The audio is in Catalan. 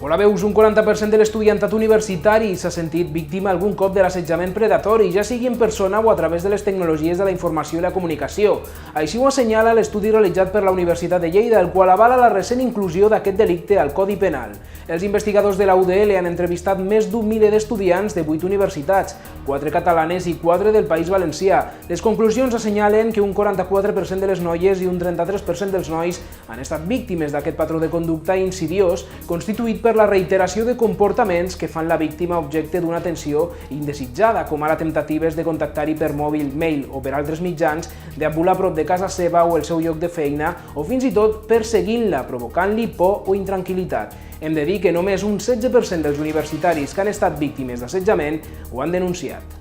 Hola, veus, un 40% de l'estudiantat universitari s'ha sentit víctima algun cop de l'assetjament predatori, ja sigui en persona o a través de les tecnologies de la informació i la comunicació. Així ho assenyala l'estudi realitzat per la Universitat de Lleida, el qual avala la recent inclusió d'aquest delicte al Codi Penal. Els investigadors de la UDL han entrevistat més d'un miler d'estudiants de 8 universitats, 4 catalanes i 4 del País Valencià. Les conclusions assenyalen que un 44% de les noies i un 33% dels nois han estat víctimes d'aquest patró de conducta insidiós constituït per la reiteració de comportaments que fan la víctima objecte d'una atenció indesitjada, com ara temptatives de contactar-hi per mòbil, mail o per altres mitjans, deambular a prop de casa seva o el seu lloc de feina, o fins i tot perseguint-la, provocant-li por o intranquil·litat. Hem de dir que només un 16% dels universitaris que han estat víctimes d'assetjament ho han denunciat.